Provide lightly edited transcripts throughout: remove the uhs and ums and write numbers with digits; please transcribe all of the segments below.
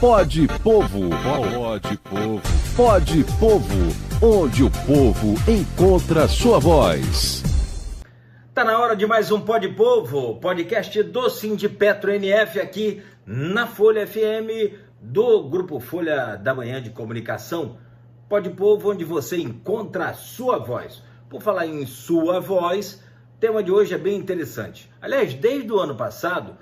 Pode Povo. Pode Povo. Pode Povo, onde o povo encontra sua voz. Tá na hora de mais um Pode Povo, podcast do Sindipetro NF aqui na Folha FM do Grupo Folha da Manhã de Comunicação. Pode Povo, onde você encontra a sua voz. Por falar em sua voz, o tema de hoje é bem interessante. Aliás, desde o ano passado,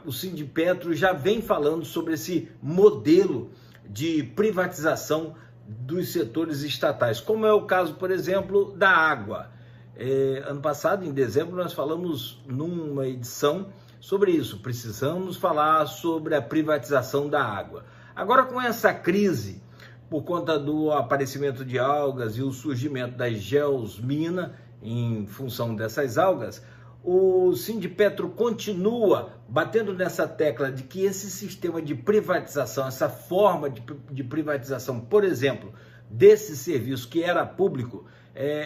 o Sindipetro já vem falando sobre esse modelo de privatização dos setores estatais, como é o caso, por exemplo, da água. Ano passado, em dezembro, nós falamos numa edição sobre isso. Precisamos falar sobre a privatização da água. Agora, com essa crise, por conta do aparecimento de algas e o surgimento das geosminas em função dessas algas, o Sindipetro continua batendo nessa tecla de que esse sistema de privatização, essa forma de privatização, por exemplo, desse serviço que era público,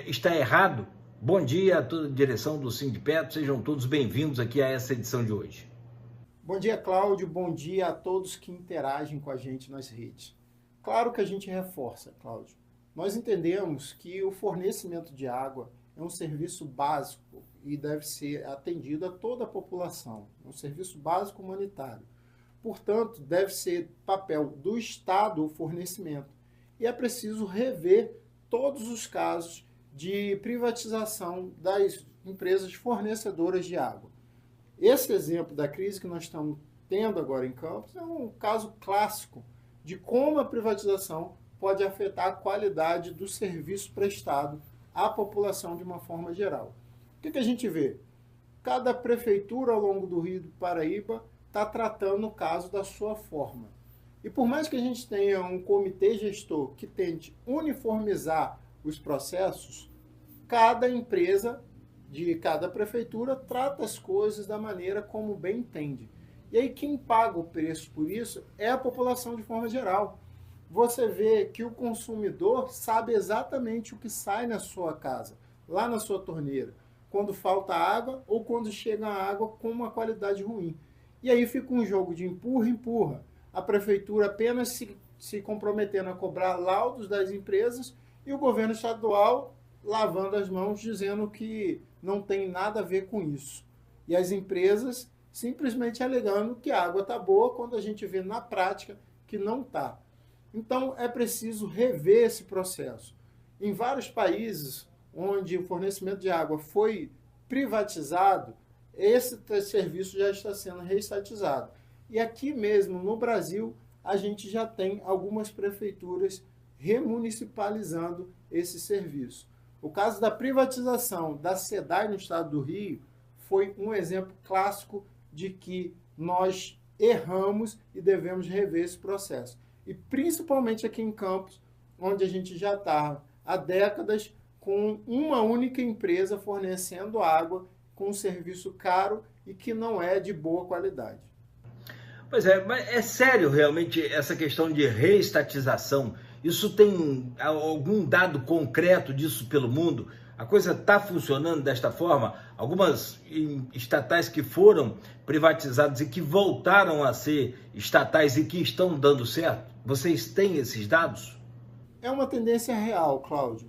está errado. Bom dia a toda a direção do Sindipetro, sejam todos bem-vindos aqui a essa edição de hoje. Bom dia, Cláudio, bom dia a todos que interagem com a gente nas redes. Claro que a gente reforça, Cláudio. Nós entendemos que o fornecimento de água é um serviço básico e deve ser atendido a toda a população. É um serviço básico humanitário. Portanto, deve ser papel do Estado o fornecimento. E é preciso rever todos os casos de privatização das empresas fornecedoras de água. Esse exemplo da crise que nós estamos tendo agora em Campos é um caso clássico de como a privatização pode afetar a qualidade do serviço prestado à população de uma forma geral. O que a gente vê? Cada prefeitura ao longo do Rio do Paraíba está tratando o caso da sua forma. E por mais que a gente tenha um comitê gestor que tente uniformizar os processos, cada empresa de cada prefeitura trata as coisas da maneira como bem entende. E aí quem paga o preço por isso é a população de forma geral. Você vê que o consumidor sabe exatamente o que sai na sua casa, lá na sua torneira, quando falta água ou quando chega a água com uma qualidade ruim. E aí fica um jogo de empurra-empurra. A prefeitura apenas se comprometendo a cobrar laudos das empresas e o governo estadual lavando as mãos, dizendo que não tem nada a ver com isso. E as empresas simplesmente alegando que a água está boa, quando a gente vê na prática que não está. Então, é preciso rever esse processo. Em vários países onde o fornecimento de água foi privatizado, esse serviço já está sendo reestatizado. E aqui mesmo, no Brasil, a gente já tem algumas prefeituras remunicipalizando esse serviço. O caso da privatização da SEDAI no estado do Rio foi um exemplo clássico de que nós erramos e devemos rever esse processo. E principalmente aqui em Campos, onde a gente já está há décadas com uma única empresa fornecendo água com um serviço caro e que não é de boa qualidade. Pois é, mas é sério realmente essa questão de reestatização? Isso tem algum dado concreto disso pelo mundo? A coisa está funcionando desta forma? Algumas estatais que foram privatizadas e que voltaram a ser estatais e que estão dando certo? Vocês têm esses dados? É uma tendência real, Cláudio.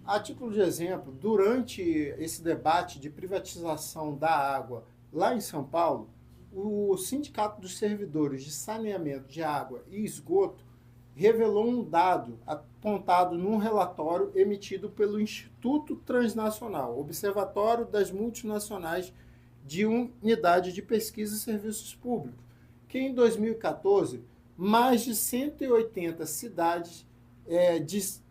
A título de exemplo, durante esse debate de privatização da água lá em São Paulo, o Sindicato dos Servidores de Saneamento de Água e Esgoto revelou um dado apontado num relatório emitido pelo Instituto Transnacional, Observatório das Multinacionais de Unidade de Pesquisa e Serviços Públicos, que em 2014, mais de 180 cidades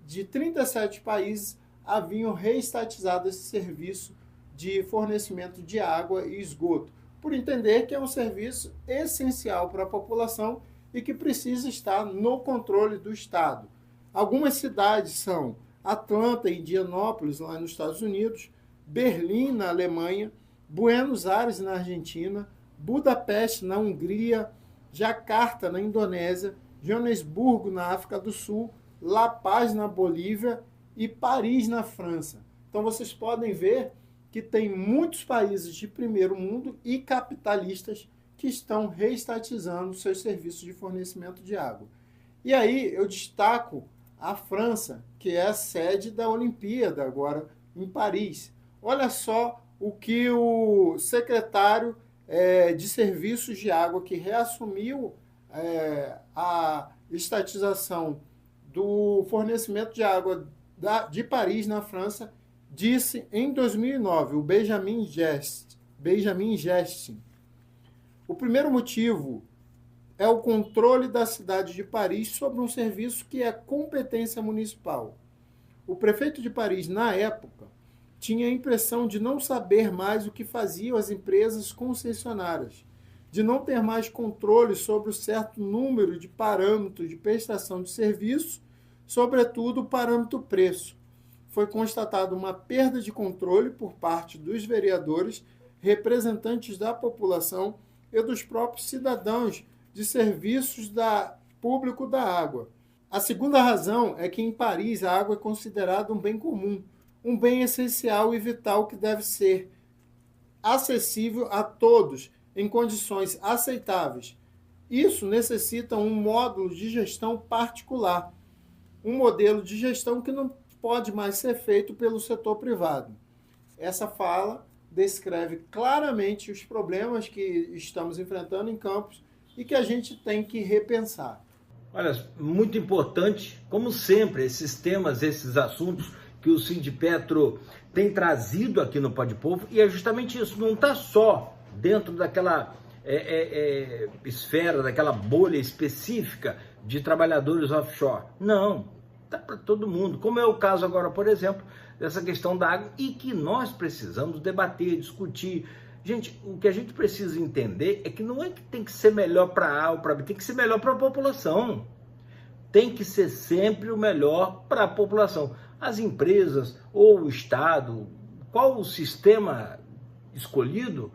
de 37 países haviam reestatizado esse serviço de fornecimento de água e esgoto, por entender que é um serviço essencial para a população e que precisa estar no controle do Estado. Algumas cidades são Atlanta e Indianópolis, lá nos Estados Unidos, Berlim, na Alemanha, Buenos Aires, na Argentina, Budapeste, na Hungria, Jacarta, na Indonésia, Joanesburgo, na África do Sul, La Paz, na Bolívia e Paris, na França. Então, vocês podem ver que tem muitos países de primeiro mundo e capitalistas que estão reestatizando seus serviços de fornecimento de água. E aí eu destaco a França, que é a sede da Olimpíada agora em Paris. Olha só o que o secretário de Serviços de Água, que reassumiu a estatização do fornecimento de água de Paris, na França, disse em 2009, o Benjamin Gestin. O primeiro motivo é o controle da cidade de Paris sobre um serviço que é competência municipal. O prefeito de Paris, na época, tinha a impressão de não saber mais o que faziam as empresas concessionárias, de não ter mais controle sobre o certo número de parâmetros de prestação de serviço, sobretudo o parâmetro preço. Foi constatada uma perda de controle por parte dos vereadores, representantes da população e dos próprios cidadãos de serviços público da água. A segunda razão é que em Paris a água é considerada um bem comum, um bem essencial e vital que deve ser acessível a todos em condições aceitáveis. Isso necessita um módulo de gestão particular, um modelo de gestão que não pode mais ser feito pelo setor privado. Essa fala descreve claramente os problemas que estamos enfrentando em Campos e que a gente tem que repensar. Olha, muito importante, como sempre, esses temas, esses assuntos que o Sindipetro tem trazido aqui no Pode Povo, e é justamente isso, não está só dentro daquela esfera, daquela bolha específica de trabalhadores offshore. Não, está para todo mundo, como é o caso agora, por exemplo, dessa questão da água, e que nós precisamos debater, discutir. Gente, o que a gente precisa entender é que não é que tem que ser melhor para A ou para B, tem que ser melhor para a população. Tem que ser sempre o melhor para a população. As empresas ou o Estado, qual o sistema escolhido,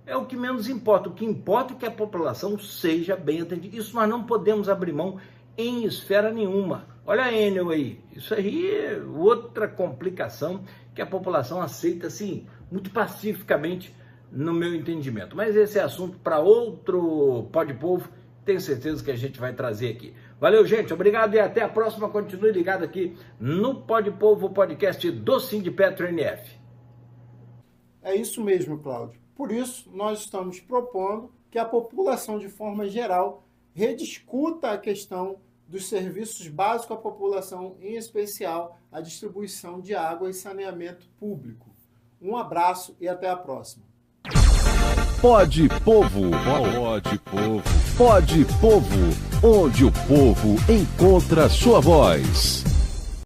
é o que menos importa. O que importa é que a população seja bem atendida. Isso nós não podemos abrir mão em esfera nenhuma. Olha a Enel aí. Isso aí é outra complicação que a população aceita assim, muito pacificamente, no meu entendimento. Mas esse é assunto para outro Pode Povo, tenho certeza que a gente vai trazer aqui. Valeu, gente, obrigado e até a próxima. Continue ligado aqui no Pode Povo, podcast do Sindipetro NF. É isso mesmo, Cláudio. Por isso, nós estamos propondo que a população, de forma geral, rediscuta a questão dos serviços básicos à população, em especial a distribuição de água e saneamento público. Um abraço e até a próxima. Pode Povo, Pode Povo, Pode Povo, onde o povo encontra sua voz.